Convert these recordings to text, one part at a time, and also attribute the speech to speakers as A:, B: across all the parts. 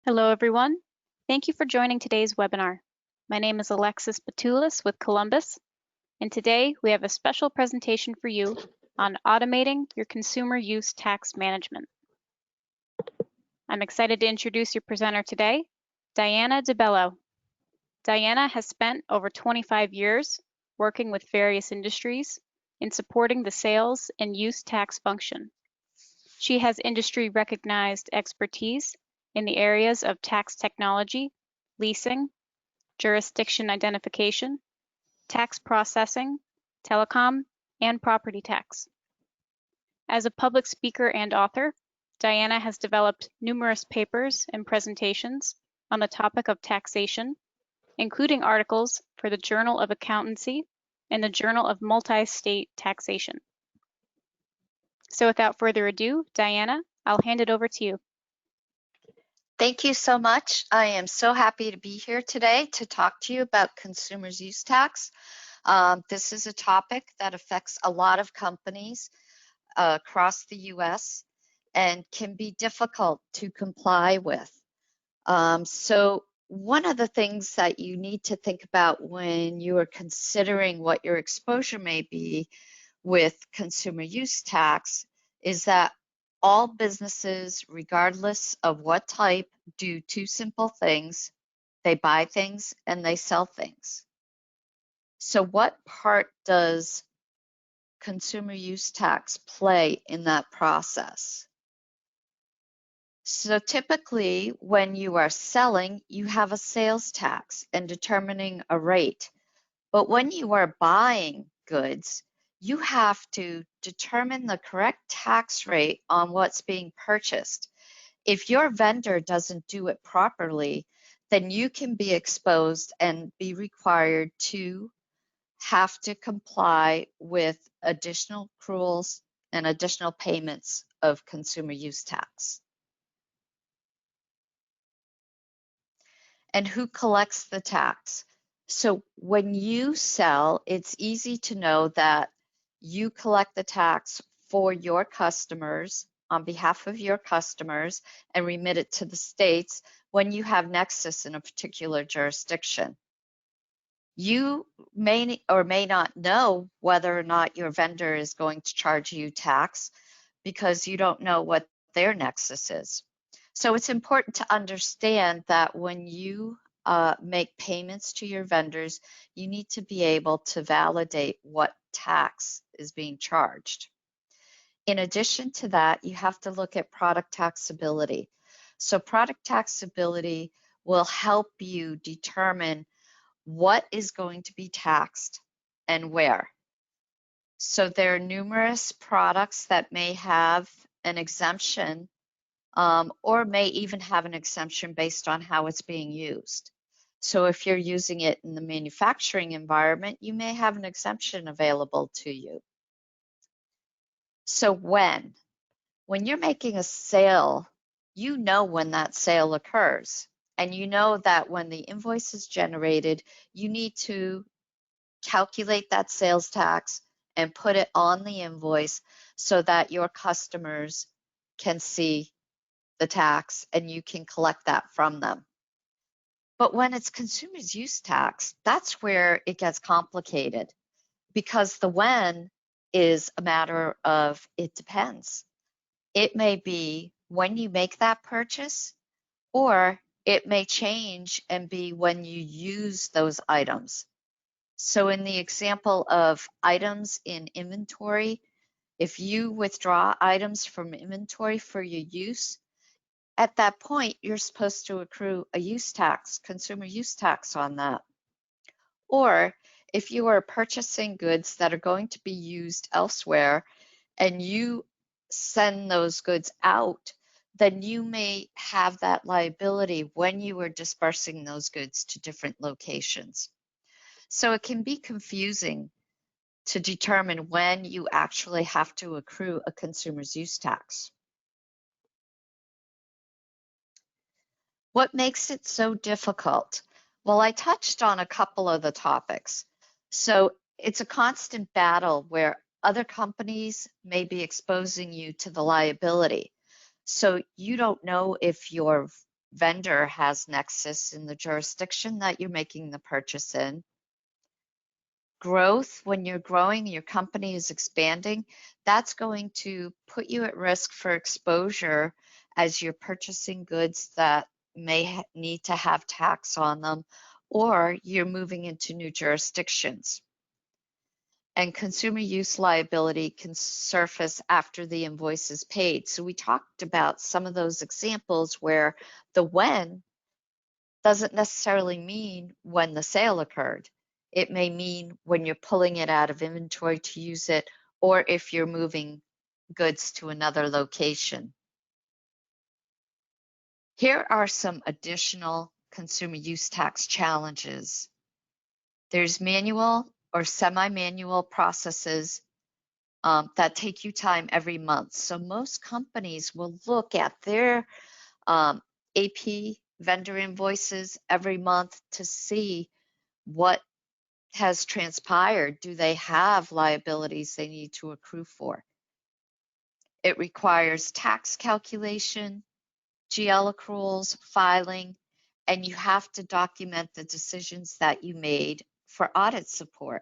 A: Hello, everyone. Thank you for joining today's webinar. My name is Alexis Batulis with Columbus, and today we have a special presentation for you on automating your consumer use tax management. I'm excited to introduce your presenter today, Diana DeBello. Diana has spent over 25 years working with various industries in supporting the sales and use tax function. She has industry-recognized expertise in the areas of tax technology, leasing, jurisdiction identification, tax processing, telecom, and property tax. As a public speaker and author, Diana has developed numerous papers and presentations on the topic of taxation, including articles for the Journal of Accountancy and the Journal of Multi-State Taxation. So without further ado, Diana, I'll hand it over to you.
B: Thank you so much. I am so happy to be here today to talk to you about consumer's use tax. This is a topic that affects a lot of companies across the US and can be difficult to comply with. So one of the things that you need to think about when you are considering what your exposure may be with consumer use tax is that all businesses, regardless of what type, do two simple things. They buy things and they sell things. So what part does consumer use tax play in that process? So typically when you are selling, you have a sales tax and determining a rate. But when you are buying goods, you have to determine the correct tax rate on what's being purchased. If your vendor doesn't do it properly, then you can be exposed and be required to have to comply with additional accruals and additional payments of consumer use tax. And who collects the tax? So when you sell, it's easy to know that you collect the tax for your customers on behalf of your customers and remit it to the states when you have nexus in a particular jurisdiction. You may or may not know whether or not your vendor is going to charge you tax because you don't know what their nexus is. So it's important to understand that when you make payments to your vendors, you need to be able to validate what tax is being charged. In addition to that, you have to look at product taxability. So product taxability will help you determine what is going to be taxed and where. So there are numerous products that may have an exemption or may even have an exemption based on how it's being used. So if you're using it in the manufacturing environment, you may have an exemption available to you. So when you're making a sale, you know when that sale occurs. And you know that when the invoice is generated, you need to calculate that sales tax and put it on the invoice so that your customers can see the tax and you can collect that from them. But when it's consumer's use tax, that's where it gets complicated because the when is a matter of it depends. It may be when you make that purchase, or it may change and be when you use those items. So in the example of items in inventory, if you withdraw items from inventory for your use, at that point, you're supposed to accrue a use tax, consumer use tax on that. Or if you are purchasing goods that are going to be used elsewhere and you send those goods out, then you may have that liability when you are dispersing those goods to different locations. So it can be confusing to determine when you actually have to accrue a consumer's use tax. What makes it so difficult? Well, I touched on a couple of the topics. So it's a constant battle where other companies may be exposing you to the liability. So you don't know if your vendor has nexus in the jurisdiction that you're making the purchase in. Growth, when you're growing, your company is expanding, that's going to put you at risk for exposure as you're purchasing goods that may need to have tax on them, or you're moving into new jurisdictions. And consumer use liability can surface after the invoice is paid. So we talked about some of those examples where the when doesn't necessarily mean when the sale occurred. It may mean when you're pulling it out of inventory to use it, or if you're moving goods to another location. Here are some additional consumer use tax challenges. There's manual or semi-manual processes that take you time every month. So most companies will look at their AP vendor invoices every month to see what has transpired. Do they have liabilities they need to accrue for? It requires tax calculation, GL accruals, filing, and you have to document the decisions that you made for audit support.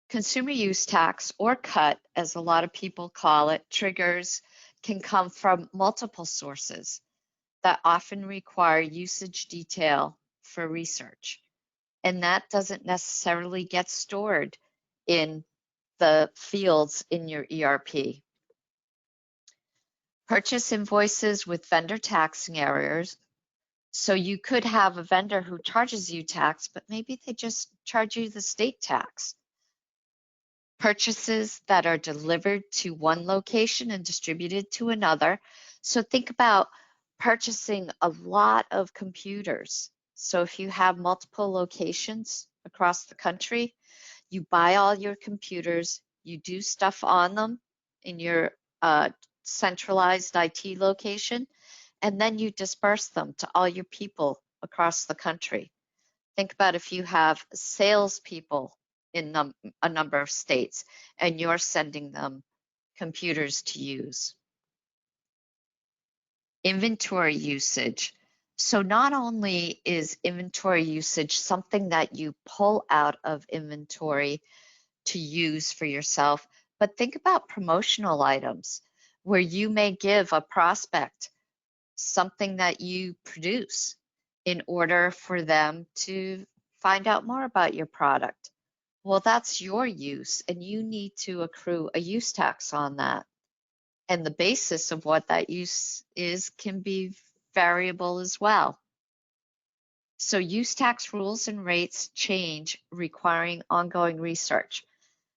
B: Consumer use tax, or cut, as a lot of people call it, triggers can come from multiple sources that often require usage detail for research. And that doesn't necessarily get stored in the fields in your ERP. Purchase invoices with vendor taxing errors. So you could have a vendor who charges you tax, but maybe they just charge you the state tax. Purchases that are delivered to one location and distributed to another. So think about purchasing a lot of computers. So if you have multiple locations across the country, you buy all your computers, you do stuff on them in your centralized IT location, and then you disperse them to all your people across the country. Think about if you have salespeople in a number of states and you're sending them computers to use. Inventory usage. So not only is inventory usage something that you pull out of inventory to use for yourself, but think about promotional items where you may give a prospect something that you produce in order for them to find out more about your product. Well, that's your use, and you need to accrue a use tax on that. And the basis of what that use is can be variable as well. So use tax rules and rates change, requiring ongoing research.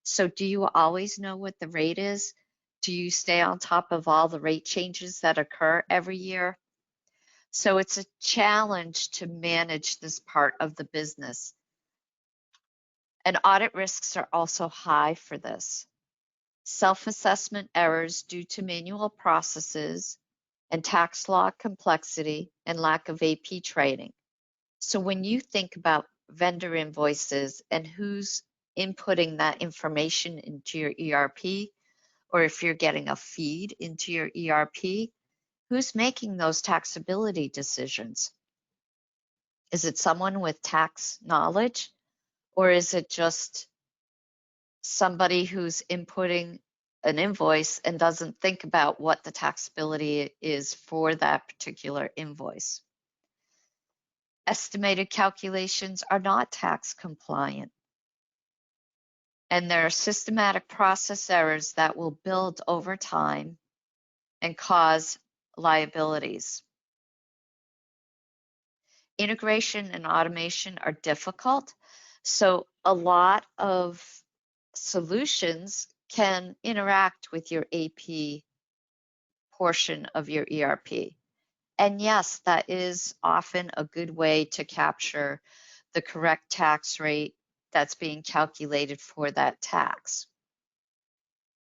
B: So do you always know what the rate is? Do you stay on top of all the rate changes that occur every year? So it's a challenge to manage this part of the business. And audit risks are also high for this. Self-assessment errors due to manual processes and tax law complexity and lack of AP training. So when you think about vendor invoices and who's inputting that information into your ERP, or if you're getting a feed into your ERP, who's making those taxability decisions? Is it someone with tax knowledge, or is it just somebody who's inputting an invoice and doesn't think about what the taxability is for that particular invoice? Estimated calculations are not tax compliant. And there are systematic process errors that will build over time and cause liabilities. Integration and automation are difficult, so a lot of solutions can interact with your AP portion of your ERP. And yes, that is often a good way to capture the correct tax rate that's being calculated for that tax.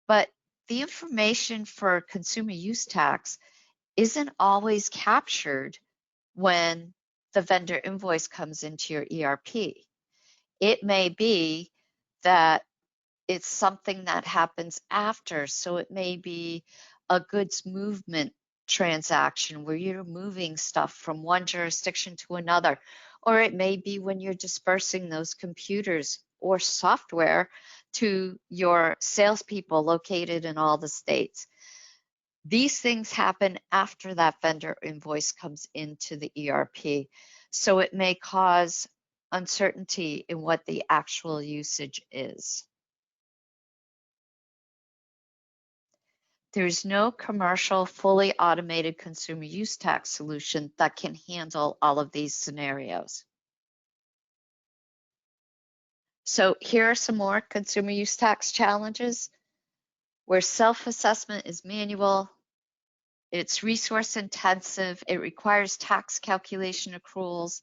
B: But the information for consumer use tax isn't always captured when the vendor invoice comes into your ERP. It may be that it's something that happens after, so it may be a goods movement transaction where you're moving stuff from one jurisdiction to another, or it may be when you're dispersing those computers or software to your salespeople located in all the states. These things happen after that vendor invoice comes into the ERP, so it may cause uncertainty in what the actual usage is. There's no commercial, fully automated consumer use tax solution that can handle all of these scenarios. So here are some more consumer use tax challenges where self-assessment is manual, it's resource intensive, it requires tax calculation accruals,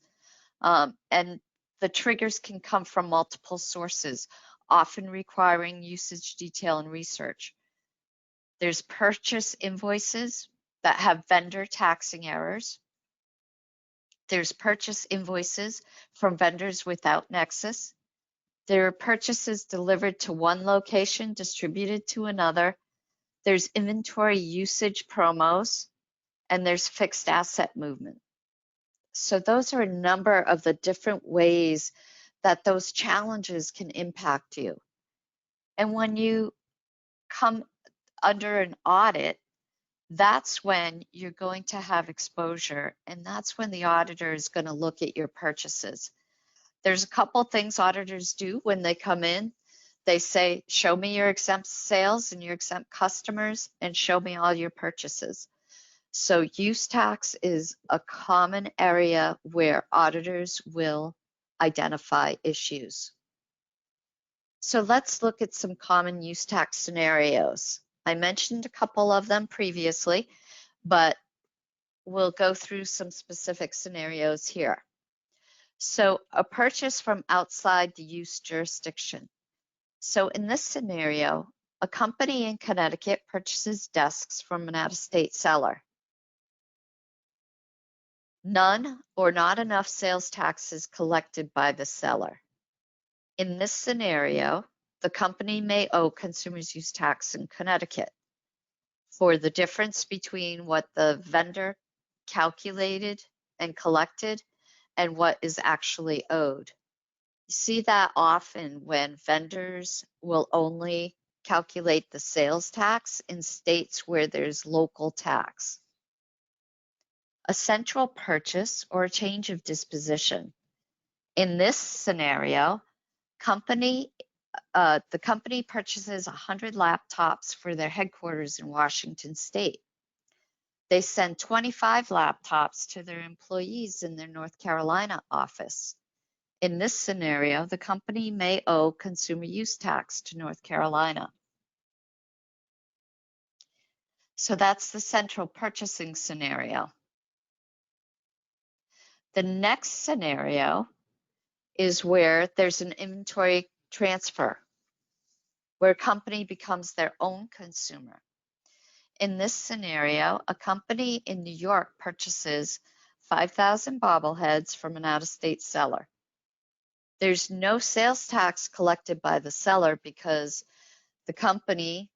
B: and the triggers can come from multiple sources, often requiring usage detail and research. There's purchase invoices that have vendor taxing errors. There's purchase invoices from vendors without nexus. There are purchases delivered to one location, distributed to another. There's inventory usage promos, and there's fixed asset movement. So those are a number of the different ways that those challenges can impact you. And when you come under an audit, that's when you're going to have exposure, and that's when the auditor is going to look at your purchases. There's a couple things auditors do when they come in. They say, show me your exempt sales and your exempt customers, and show me all your purchases. So use tax is a common area where auditors will identify issues. So let's look at some common use tax scenarios. I mentioned a couple of them previously, but we'll go through some specific scenarios here. So a purchase from outside the use jurisdiction. So in this scenario, a company in Connecticut purchases desks from an out-of-state seller. None or not enough sales tax is collected by the seller. In this scenario, the company may owe consumer's use tax in Connecticut for the difference between what the vendor calculated and collected and what is actually owed. You see that often when vendors will only calculate the sales tax in states where there's local tax. A central purchase or a change of disposition. In this scenario, the company purchases 100 laptops for their headquarters in Washington State. They send 25 laptops to their employees in their North Carolina office. In this scenario, the company may owe consumer use tax to North Carolina. So that's the central purchasing scenario. The next scenario is where there's an inventory transfer, where a company becomes their own consumer. In this scenario, a company in New York purchases 5,000 bobbleheads from an out-of-state seller. There's no sales tax collected by the seller because the company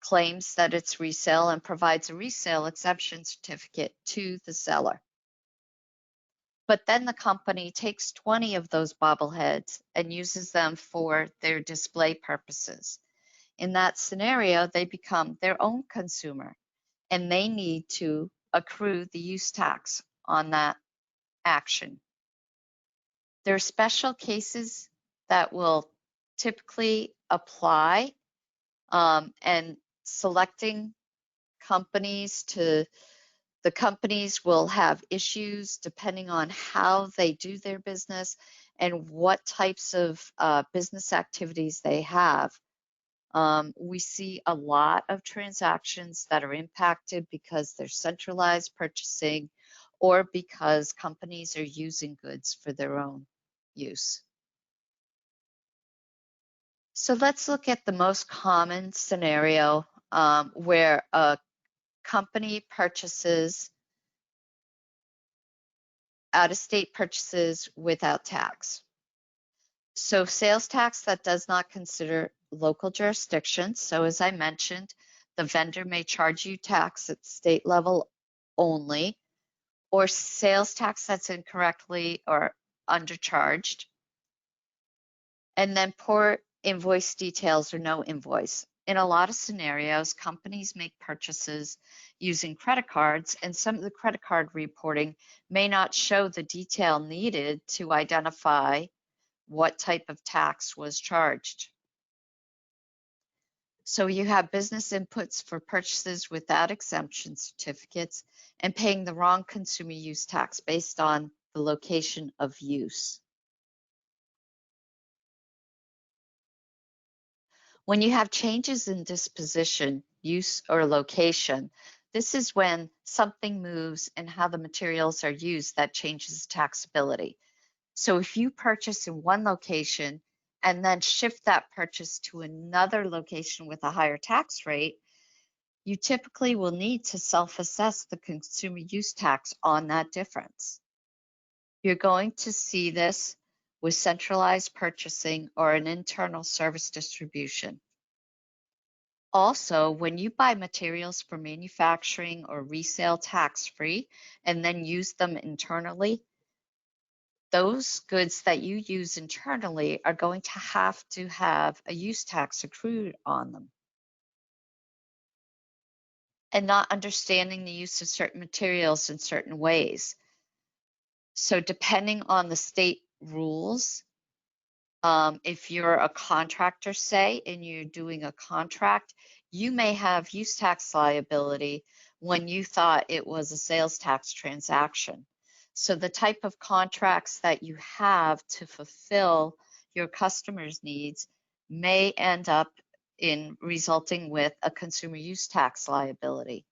B: claims that it's resale and provides a resale exemption certificate to the seller. But then the company takes 20 of those bobbleheads and uses them for their display purposes. In that scenario, they become their own consumer and they need to accrue the use tax on that action. There are special cases that will typically apply, and selecting companies the companies will have issues depending on how they do their business and what types of business activities they have. We see a lot of transactions that are impacted because they're centralized purchasing or because companies are using goods for their own use. So let's look at the most common scenario where a company purchases out-of-state purchases without tax. So sales tax that does not consider local jurisdiction. So as I mentioned, The vendor may charge you tax at state level only, or sales tax that's incorrectly or undercharged, and then poor invoice details or no invoice. In a lot of scenarios, companies make purchases using credit cards, and some of the credit card reporting may not show the detail needed to identify what type of tax was charged. So you have business inputs for purchases without exemption certificates and paying the wrong consumer use tax based on the location of use. When you have changes in disposition, use, or location, this is when something moves and how the materials are used that changes taxability. So if you purchase in one location and then shift that purchase to another location with a higher tax rate, you typically will need to self-assess the consumer use tax on that difference. You're going to see this with centralized purchasing or an internal service distribution. Also, when you buy materials for manufacturing or resale tax-free and then use them internally, those goods that you use internally are going to have a use tax accrued on them. And not understanding the use of certain materials in certain ways. So depending on the state rules, if you're a contractor, say, and you're doing a contract, you may have use tax liability when you thought it was a sales tax transaction. So the type of contracts that you have to fulfill your customers' needs may end up in resulting with a consumer use tax liability.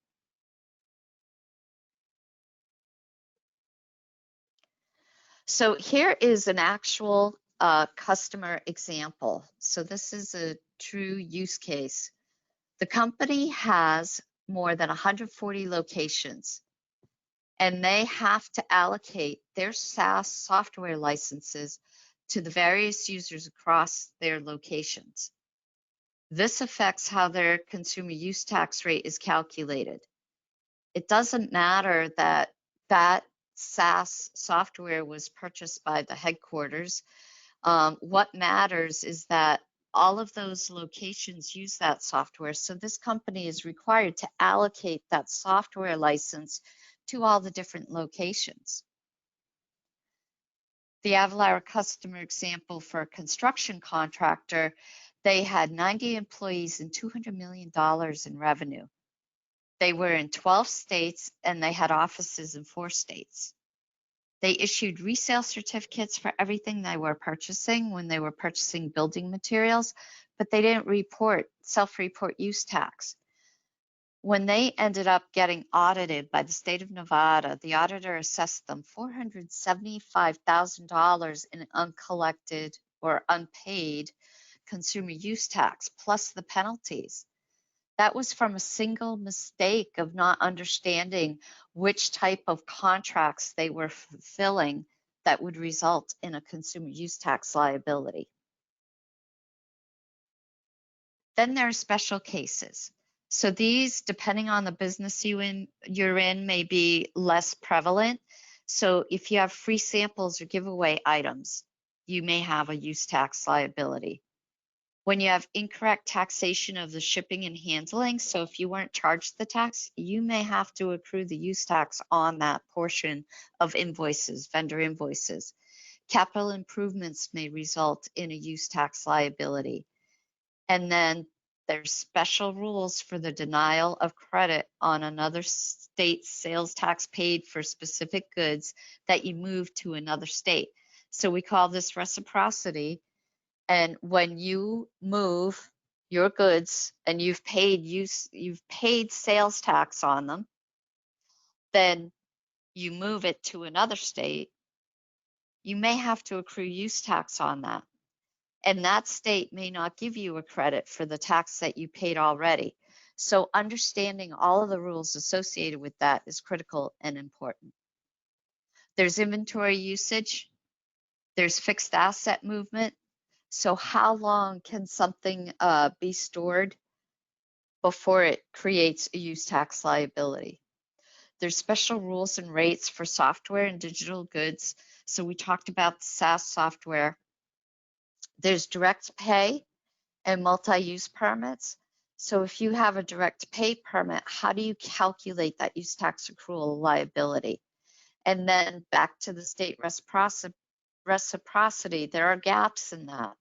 B: So here is an actual customer example. So this is a true use case. The company has more than 140 locations, and they have to allocate their SaaS software licenses to the various users across their locations. This affects how their consumer use tax rate is calculated. It doesn't matter that that SaaS software was purchased by the headquarters. What matters is that all of those locations use that software. So this company is required to allocate that software license to all the different locations. The Avalara customer example for a construction contractor, they had 90 employees and $200 million in revenue. They were in 12 states and they had offices in 4 states. They issued resale certificates for everything they were purchasing when they were purchasing building materials, but they didn't self-report use tax. When they ended up getting audited by the state of Nevada, the auditor assessed them $475,000 in uncollected or unpaid consumer use tax, plus the penalties. That was from a single mistake of not understanding which type of contracts they were fulfilling that would result in a consumer use tax liability. Then there are special cases. So these, depending on the business you're in, may be less prevalent. So if you have free samples or giveaway items, you may have a use tax liability. When you have incorrect taxation of the shipping and handling, so if you weren't charged the tax, you may have to accrue the use tax on that portion of invoices, vendor invoices. Capital improvements may result in a use tax liability. And then there's special rules for the denial of credit on another state's sales tax paid for specific goods that you move to another state. So we call this reciprocity. And when you move your goods and you've paid sales tax on them, then you move it to another state, you may have to accrue use tax on that. And that state may not give you a credit for the tax that you paid already. So understanding all of the rules associated with that is critical and important. There's inventory usage, there's fixed asset movement. So how long can something be stored? before it creates a use tax liability. There's special rules and rates for software and digital goods. So we talked about the SaaS software. There's direct pay and multi-use permits. So if you have a direct pay permit, how do you calculate that use tax accrual liability? And then back to the state reciprocity, there are gaps in that.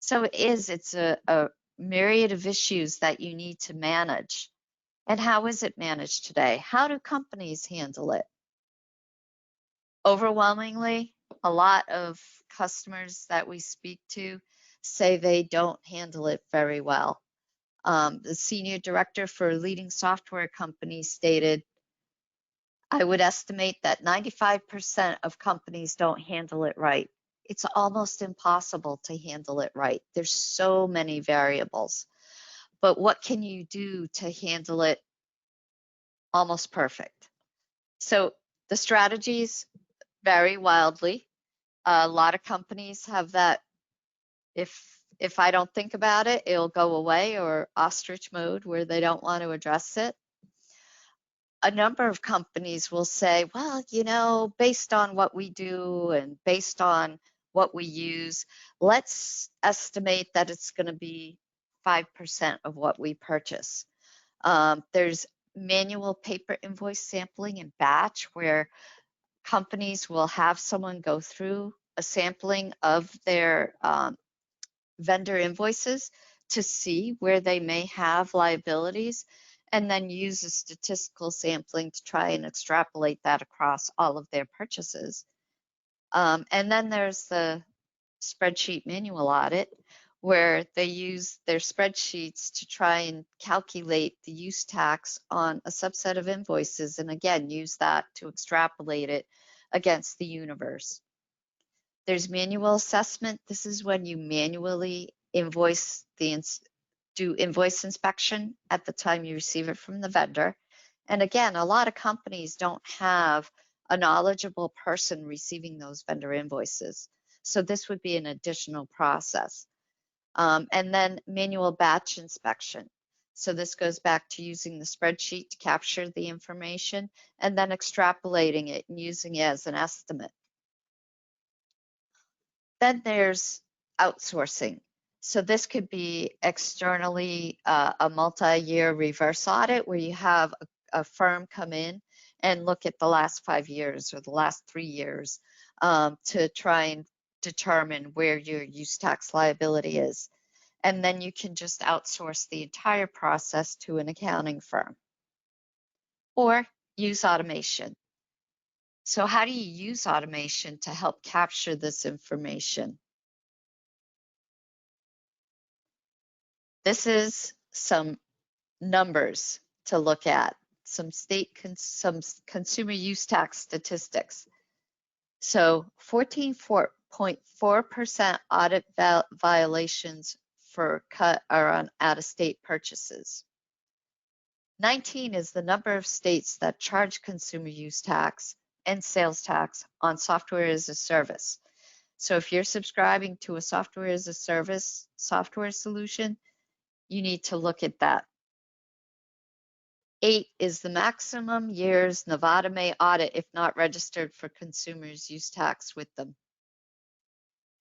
B: So it's a myriad of issues that you need to manage. And how is it managed today? How do companies handle it? Overwhelmingly, a lot of customers that we speak to say they don't handle it very well. The senior director for a leading software company stated, I would estimate that 95% of companies don't handle it right. It's almost impossible to handle it right. There's so many variables. But what can you do to handle it almost perfect? So the strategies vary wildly. A lot of companies have that if I don't think about it, it'll go away, or ostrich mode where they don't want to address it. A number of companies will say, well, you know, based on what we do and based on what we use, let's estimate that it's going to be 5% of what we purchase. There's manual paper invoice sampling and batch, where companies will have someone go through a sampling of their vendor invoices to see where they may have liabilities, and then use a statistical sampling to try and extrapolate that across all of their purchases. And then there's the spreadsheet manual audit, where they use their spreadsheets to try and calculate the use tax on a subset of invoices, and again, use that to extrapolate it against the universe. There's manual assessment. This is when you manually do invoice inspection at the time you receive it from the vendor. And again, a lot of companies don't have a knowledgeable person receiving those vendor invoices. So this would be an additional process. And then manual batch inspection. So this goes back to using the spreadsheet to capture the information and then extrapolating it and using it as an estimate. Then there's outsourcing. So this could be externally a multi-year reverse audit, where you have a firm come in and look at the last 5 years or the last 3 years to try and determine where your use tax liability is. And then you can just outsource the entire process to an accounting firm or use automation. So how do you use automation to help capture this information? This is some numbers to look at, some consumer use tax statistics. So 14.4% audit violations for cut are on out-of-state purchases. 19 is the number of states that charge consumer use tax and sales tax on software as a service. So if you're subscribing to a software as a service software solution, you need to look at that. 8 is the maximum years Nevada may audit if not registered for consumers use tax with them,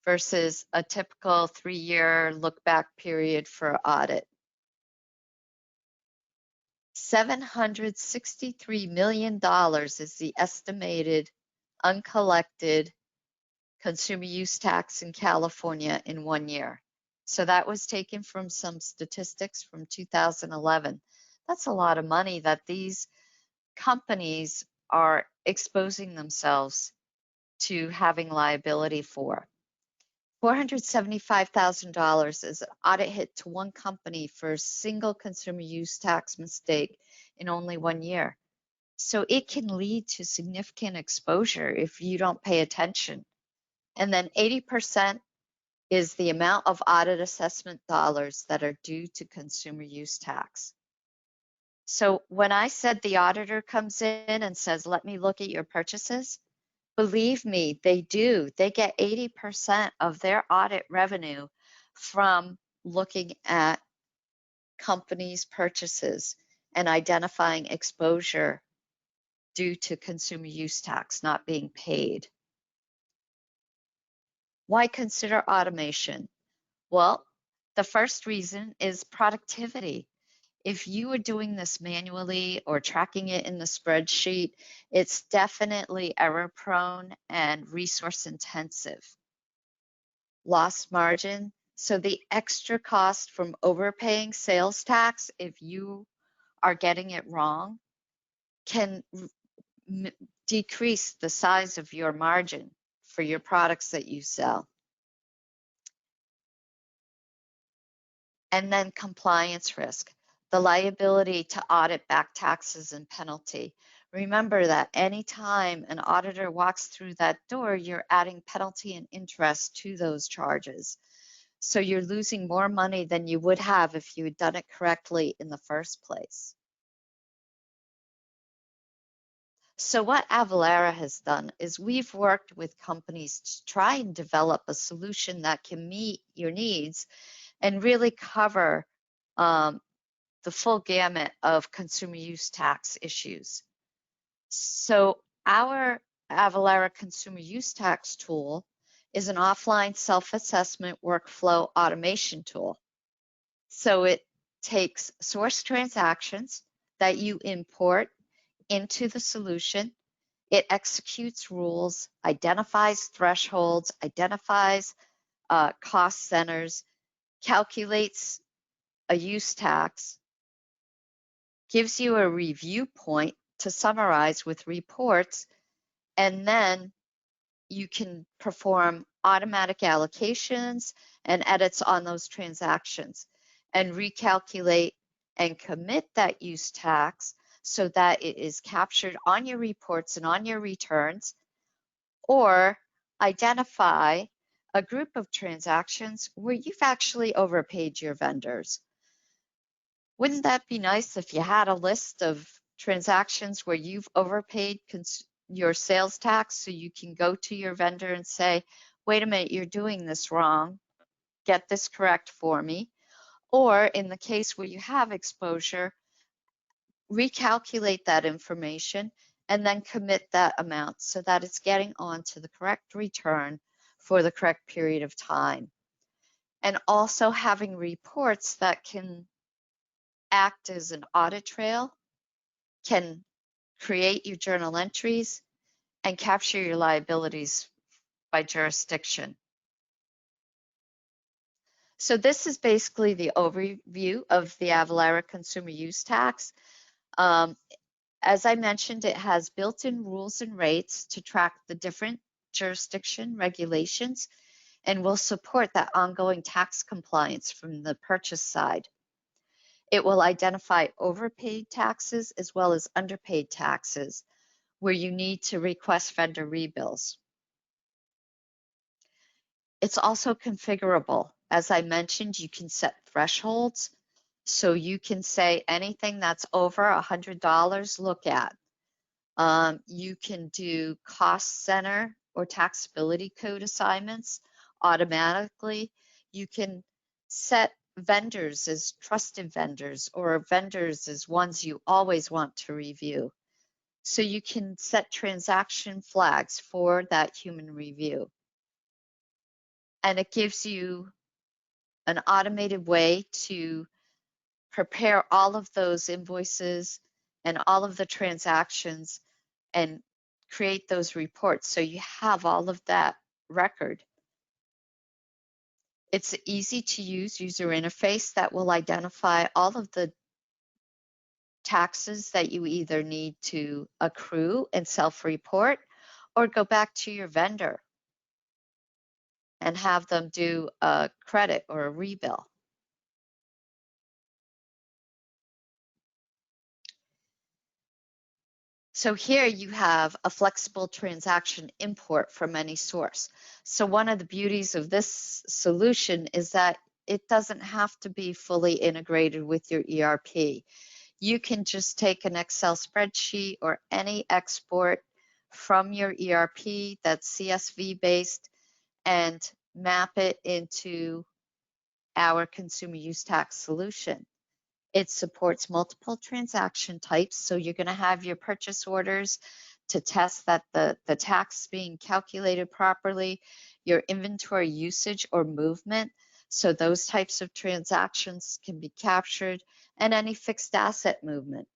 B: versus a typical 3-year look back period for audit. $763 million is the estimated uncollected consumer use tax in California in 1 year. So that was taken from some statistics from 2011. That's a lot of money that these companies are exposing themselves to having liability for. $475,000 is an audit hit to one company for a single consumer use tax mistake in only 1 year. So it can lead to significant exposure if you don't pay attention. And then 80% is the amount of audit assessment dollars that are due to consumer use tax. So when I said the auditor comes in and says, let me look at your purchases, believe me, they do. They get 80% of their audit revenue from looking at companies' purchases and identifying exposure due to consumer use tax not being paid. Why consider automation? Well, the first reason is productivity. If you are doing this manually or tracking it in the spreadsheet, it's definitely error prone and resource intensive. Lost margin. So the extra cost from overpaying sales tax, if you are getting it wrong, can decrease the size of your margin for your products that you sell. And then compliance risk, the liability to audit back taxes and penalty. Remember that anytime an auditor walks through that door, you're adding penalty and interest to those charges. So you're losing more money than you would have if you had done it correctly in the first place. So what Avalara has done is we've worked with companies to try and develop a solution that can meet your needs and really cover the full gamut of consumer use tax issues. So our Avalara Consumer Use Tax tool is an offline self-assessment workflow automation tool. So it takes source transactions that you import into the solution. It executes rules, identifies thresholds, identifies cost centers, calculates a use tax, gives you a review point to summarize with reports, and then you can perform automatic allocations and edits on those transactions and recalculate and commit that use tax so that it is captured on your reports and on your returns, or identify a group of transactions where you've actually overpaid your vendors. Wouldn't that be nice if you had a list of transactions where you've overpaid your sales tax so you can go to your vendor and say, wait a minute, you're doing this wrong, get this correct for me. Or in the case where you have exposure, recalculate that information and then commit that amount so that it's getting onto the correct return for the correct period of time. And also having reports that can act as an audit trail, can create your journal entries, and capture your liabilities by jurisdiction. So this is basically the overview of the Avalara Consumer Use Tax. As I mentioned, it has built-in rules and rates to track the different jurisdiction regulations and will support that ongoing tax compliance from the purchase side. It will identify overpaid taxes as well as underpaid taxes where you need to request vendor rebills. It's also configurable. As I mentioned, you can set thresholds. So you can say anything that's over $100, look at. You can do cost center or taxability code assignments automatically. You can set vendors as trusted vendors or vendors as ones you always want to review. So you can set transaction flags for that human review. And it gives you an automated way to prepare all of those invoices and all of the transactions and create those reports so you have all of that record. It's an easy to use user interface that will identify all of the taxes that you either need to accrue and self-report or go back to your vendor and have them do a credit or a rebill. So here you have a flexible transaction import from any source. So one of the beauties of this solution is that it doesn't have to be fully integrated with your ERP. You can just take an Excel spreadsheet or any export from your ERP that's CSV based and map it into our consumer use tax solution. It supports multiple transaction types, so you're going to have your purchase orders to test that the tax is being calculated properly, your inventory usage or movement, so those types of transactions can be captured, and any fixed asset movement.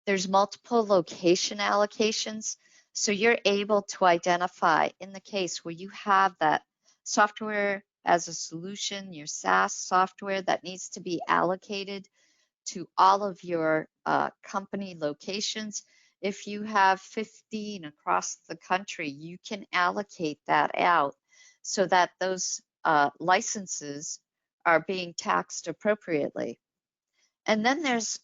B: There's multiple location allocations, so you're able to identify in the case where you have that software as a solution, your SaaS software that needs to be allocated to all of your company locations. If you have 15 across the country, you can allocate that out so that those licenses are being taxed appropriately. And then there's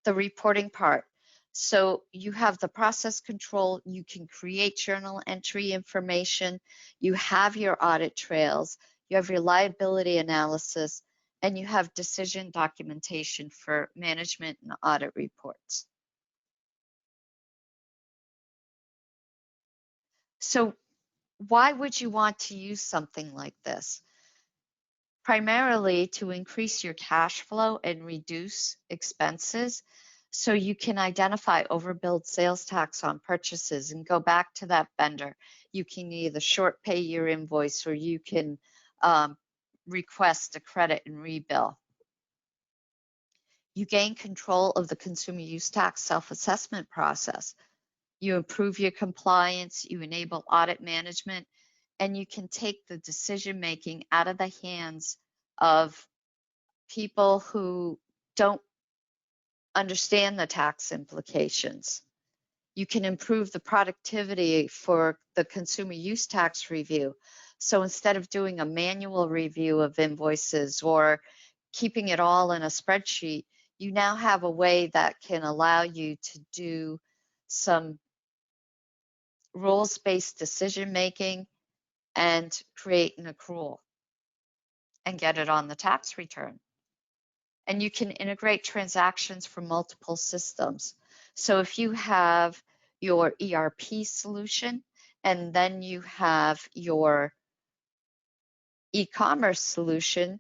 B: the reporting part. So you have the process control, you can create journal entry information, you have your audit trails, you have your liability analysis, and you have decision documentation for management and audit reports. So why would you want to use something like this? Primarily to increase your cash flow and reduce expenses, so you can identify overbilled sales tax on purchases and go back to that vendor. You can either short pay your invoice or you can request a credit and rebill. You gain control of the consumer use tax self-assessment process. You improve your compliance, you enable audit management, and you can take the decision making out of the hands of people who don't understand the tax implications. You can improve the productivity for the consumer use tax review. So instead of doing a manual review of invoices or keeping it all in a spreadsheet, you now have a way that can allow you to do some rules-based decision making and create an accrual and get it on the tax return. And you can integrate transactions from multiple systems. So if you have your ERP solution and then you have your e-commerce solution,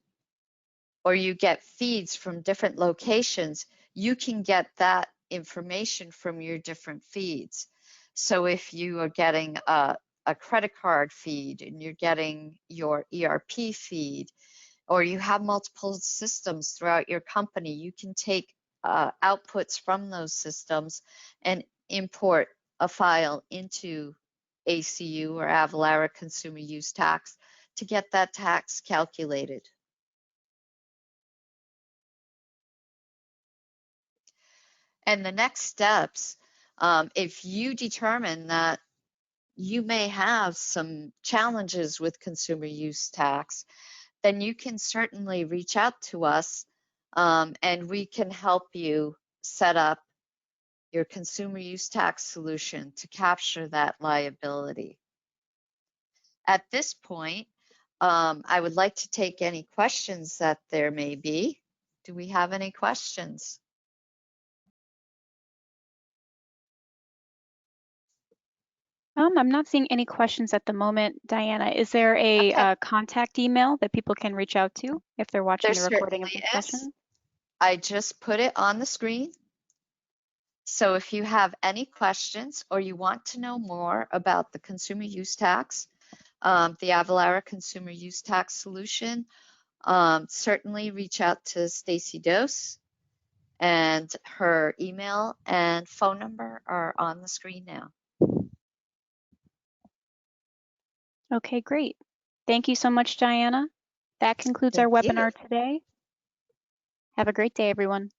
B: or you get feeds from different locations, you can get that information from your different feeds. So if you are getting a credit card feed and you're getting your ERP feed, or you have multiple systems throughout your company, you can take outputs from those systems and import a file into ACU or Avalara Consumer Use Tax to get that tax calculated. And the next steps, if you determine that you may have some challenges with consumer use tax, then you can certainly reach out to us and we can help you set up your consumer use tax solution to capture that liability. At this point, I would like to take any questions that there may be. Do we have any questions?
A: I'm not seeing any questions at the moment. Diana, is there a
B: Okay.
A: contact email that people can reach out to if they're watching
B: There
A: the recording of
B: certainly
A: this
B: is.
A: session?
B: I just put it on the screen. So if you have any questions or you want to know more about the consumer use tax, the Avalara Consumer Use Tax Solution, certainly reach out to Stacy Dose, and her email and phone number are on the screen now.
A: Okay, great. Thank you so much, Diana. That concludes our
B: Thank you.
A: webinar today. Have a great day, everyone.